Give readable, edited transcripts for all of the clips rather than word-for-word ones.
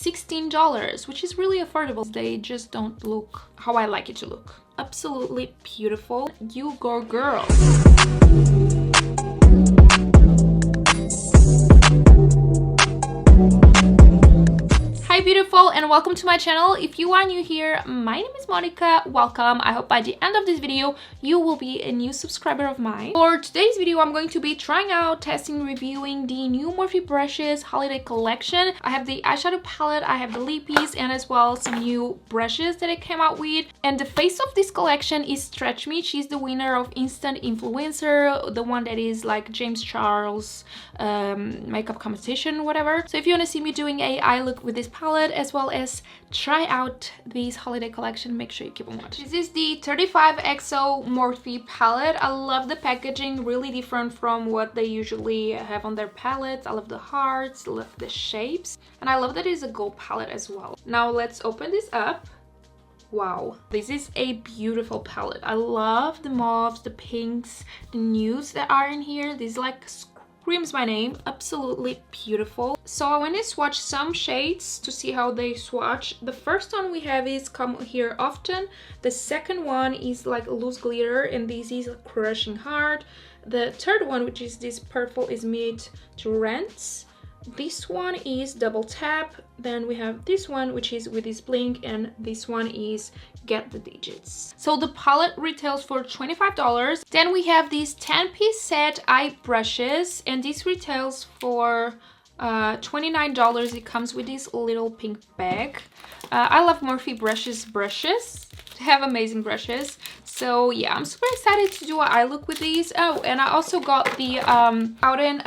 $16, which is really affordable. They just don't look how I like it to look. Absolutely beautiful. You go, girl. Hi beautiful, and welcome to my channel. If you are new here, my name is Monica. Welcome. I hope by the end of this video you will be a new subscriber of mine. For today's video, I'm going to be trying out, testing, reviewing the new Morphe Brushes holiday collection. I have the eyeshadow palette, I have the lippies, and as well some new brushes that I came out with. And the face of this collection is Strashme. She's the winner of Instant Influencer, the one that is like James Charles makeup competition, whatever. So if you want to see me doing a eye look with this palette as well as try out this holiday collection, make sure you keep on watching. This is the 35XO Morphe palette. I love the packaging, really different from what they usually have on their palettes. I love the hearts, I love the shapes, and I love that it's a gold palette as well. Now let's open this up. Wow, this is a beautiful palette. I love the mauves, the pinks, the nudes that are in here. This like screams my name. Absolutely beautiful. So I went to swatch some shades to see how they swatch. The first one we have is Come Here Often. The second one is like Loose Glitter, and this is Crushing Hard. The third one, which is this purple, is Mid to Rents. This one is Double Tap. Then we have this one, which is With This Blink, and this one is Get the Digits. So the palette retails for $25. Then we have these 10-piece set eye brushes, and this retails for $29. It comes with this little pink bag. I love Morphe Brushes They have amazing brushes. So yeah, I'm super excited to do an eye look with these. Oh, and I also got the Out and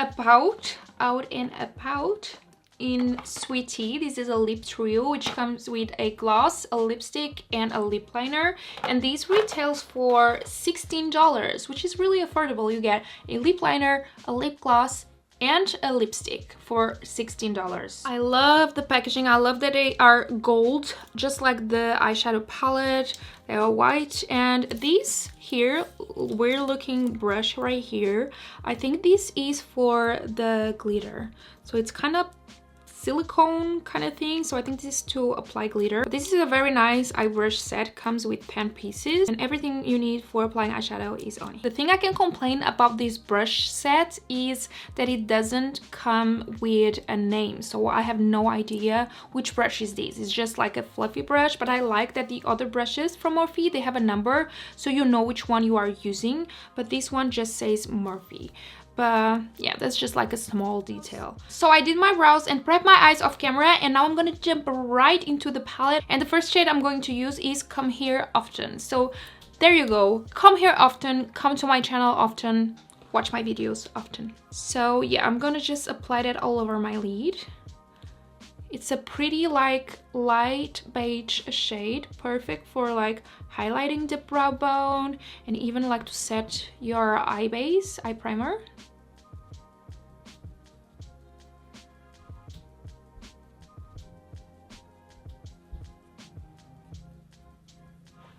About in Sweet Tea. This is a lip trio which comes with a gloss, a lipstick, and a lip liner, and these retails for $16, which is really affordable. You get a lip liner, a lip gloss, and a lipstick for $16. I love the packaging. I love that they are gold, just like the eyeshadow palette. They are white, and this here, weird looking brush right here, I think this is for the glitter. So it's kind of silicone kind of thing, so I think this is to apply glitter. This is a very nice eye brush set. Comes with 10 pieces, and everything you need for applying eyeshadow is on it. The thing I can complain about this brush set is that it doesn't come with a name, so I have no idea which brush is this. It's just like a fluffy brush, but I like that the other brushes from Morphe, they have a number so you know which one you are using, but this one just says Morphe. But yeah, that's just like a small detail. So I did my brows and prepped my eyes off camera, and now I'm gonna jump right into the palette. And the first shade I'm going to use is Come Here Often. So there you go. Come here often, come to my channel often, watch my videos often. So yeah, I'm gonna just apply that all over my lid. It's a pretty like light beige shade, perfect for like highlighting the brow bone and even like to set your eye base, eye primer.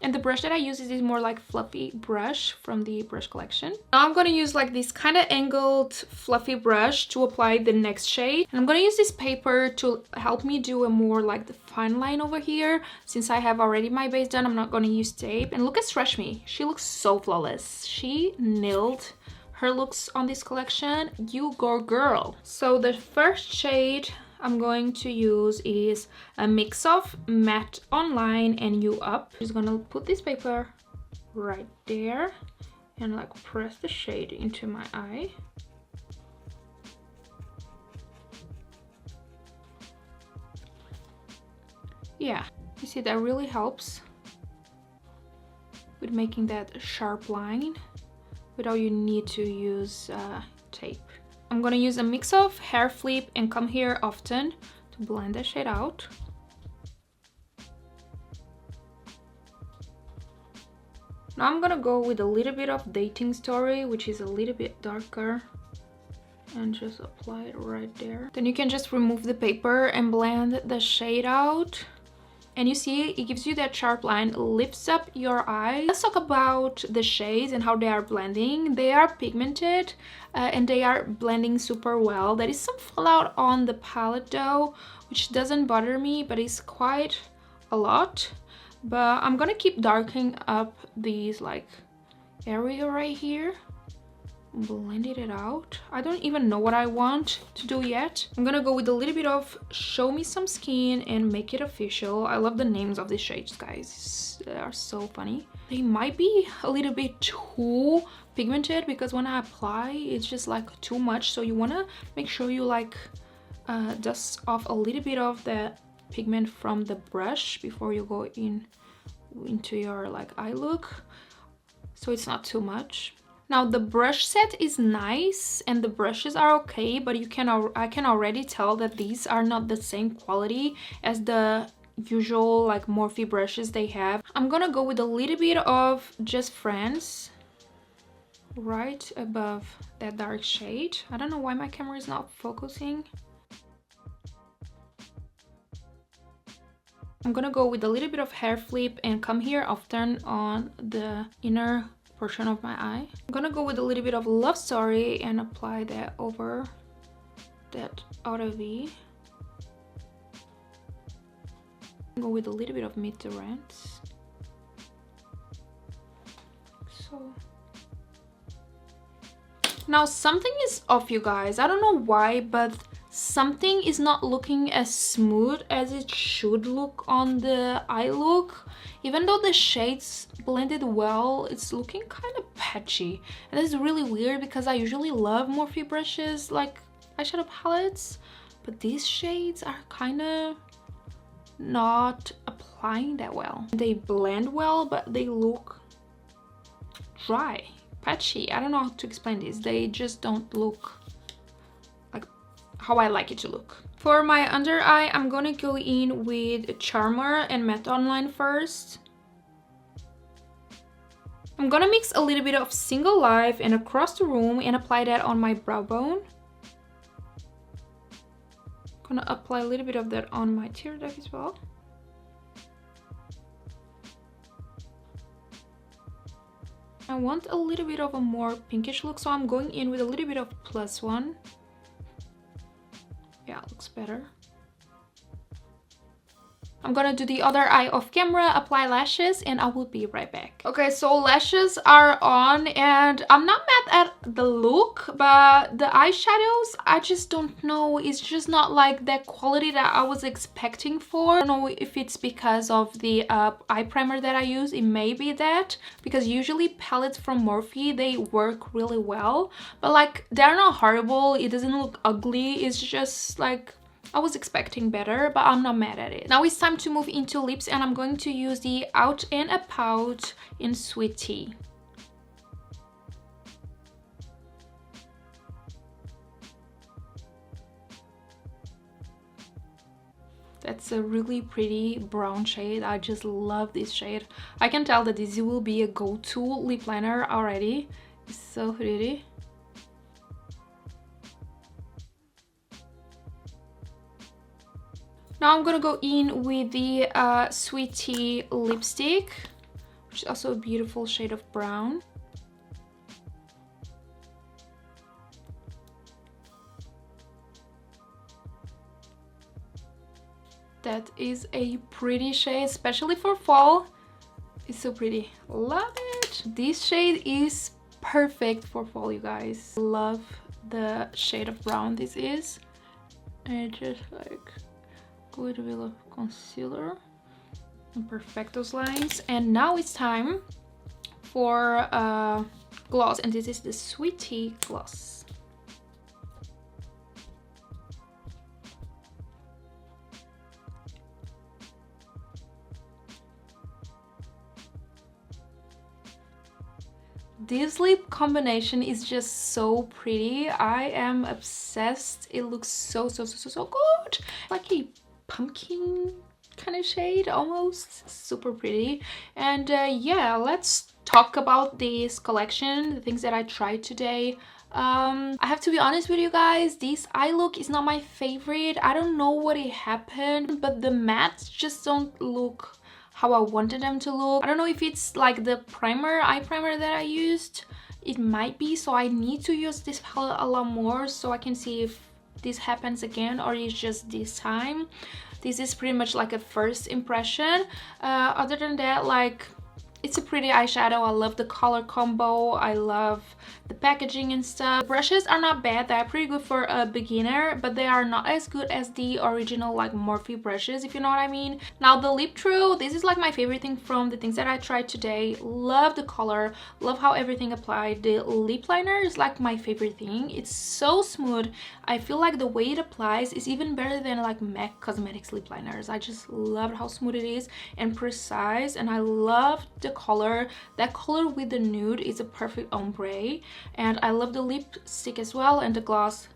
And the brush that I use is this more like fluffy brush from the brush collection. Now I'm gonna use like this kind of angled fluffy brush to apply the next shade. And I'm gonna use this paper to help me do a more like the fine line over here. Since I have already my base done, I'm not gonna use tape. And look at Strashme. She looks so flawless. She nailed her looks on this collection. You go, girl. So the first shade I'm going to use is a mix of Matte Online and You Up. I'm just gonna put this paper right there and like press the shade into my eye. Yeah, you see that really helps with making that sharp line without you need to use tape. I'm gonna use a mix of Hair Flip and Come Here Often to blend the shade out. Now I'm gonna go with a little bit of Dating Story, which is a little bit darker, and just apply it right there. Then you can just remove the paper and blend the shade out. and you see it gives you that sharp line, lifts up your eye. Let's talk about the shades and how they are blending. They are pigmented and they are blending super well. There is some fallout on the palette though, which doesn't bother me, but it's quite a lot. But I'm gonna keep darkening up these like area right here, blended it out. I don't even know what I want to do yet. I'm gonna go with a little bit of Show Me Some Skin and Make It Official. I love the names of these shades, guys. They are so funny. They might be a little bit too pigmented because when I apply it's just like too much, so you want to make sure you like dust off a little bit of the pigment from the brush before you go into your like eye look, so it's not too much. Now the brush set is nice and the brushes are okay, but I can already tell that these are not the same quality as the usual like Morphe brushes they have. I'm gonna go with a little bit of Just Friends right above that dark shade. I don't know why my camera is not focusing. I'm gonna go with a little bit of hair flip and come here often on the inner portion of my eye. I'm gonna go with a little bit of Love Story and apply that over that outer V. Go with a little bit of Meet the Rents. So now something is off, you guys. I don't know why, but something is not looking as smooth as it should look on the eye look. Even though the shades blended well, it's looking kind of patchy. And this is really weird because I usually love Morphe brushes, like eyeshadow palettes, but these shades are kind of not applying that well. They blend well, but they look dry, patchy. I don't know how to explain this. They just don't look like how I like it to look. For my under eye, I'm gonna go in with Charmer and Matte Online first. I'm gonna mix a little bit of Single Life and Across the Room and apply that on my brow bone. Gonna apply a little bit of that on my tear duct as well. I want a little bit of a more pinkish look, so I'm going in with a little bit of Plus One. Yeah, it looks better. I'm gonna do the other eye off camera, apply lashes, and I will be right back. Okay, so lashes are on, and I'm not mad at the look, but the eyeshadows, I just don't know. It's just not like that quality that I was expecting for. I don't know if it's because of the eye primer that I use. It may be that, because usually palettes from Morphe, they work really well, but like they're not horrible. It doesn't look ugly. It's just like I was expecting better, but I'm not mad at it. Now it's time to move into lips, and I'm going to use the Out and a Pout in Sweet Tea. That's a really pretty brown shade. I just love this shade. I can tell that this will be a go-to lip liner already. It's so pretty. Now I'm gonna go in with the Sweet Tea lipstick, which is also a beautiful shade of brown. That is a pretty shade, especially for fall. It's so pretty. Love it. This shade is perfect for fall, you guys. Love the shade of brown this is. And just like a little bit of concealer and perfect those lines. And now it's time for gloss, and this is the Sweet Tea gloss. This lip combination is just so pretty. I am obsessed. It looks so good. Like a pumpkin kind of shade almost. Super pretty. And yeah, let's talk about this collection, the things that I tried today. I have to be honest with you guys, this eye look is not my favorite. I don't know what happened, but the mattes just don't look how I wanted them to look. I don't know if it's like the eye primer that I used. It might be, so I need to use this palette a lot more so I can see if this happens again or it's just this time. This is pretty much like a first impression. Other than that, like, it's a pretty eyeshadow. I love the color combo. I love the packaging and stuff. The brushes are not bad. They're pretty good for a beginner, but they are not as good as the original like Morphe brushes, if you know what I mean. Now the lip trio, this is like my favorite thing from the things that I tried today. Love the color, love how everything applied. The lip liner is like my favorite thing. It's so smooth. I feel like the way it applies is even better than like MAC Cosmetics lip liners. I just love how smooth it is and precise, and I love the color. That color with the nude is a perfect ombre, and I love the lipstick as well, and the gloss.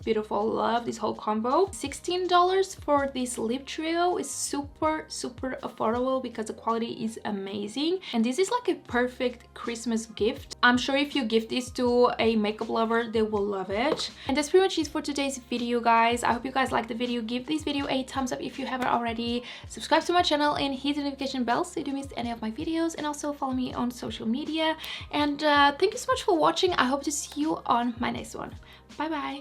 Beautiful. Love this whole combo. $16 for this lip trio is super affordable because the quality is amazing, and this is like a perfect Christmas gift. I'm sure if you give this to a makeup lover, they will love it. And that's pretty much it for today's video, guys. I hope you guys liked the video. Give this video a thumbs up if you haven't already. Subscribe to my channel and hit the notification bell so you don't miss any of my videos, and also follow me on social media. And thank you so much for watching. I hope to see you on my next one. Bye bye.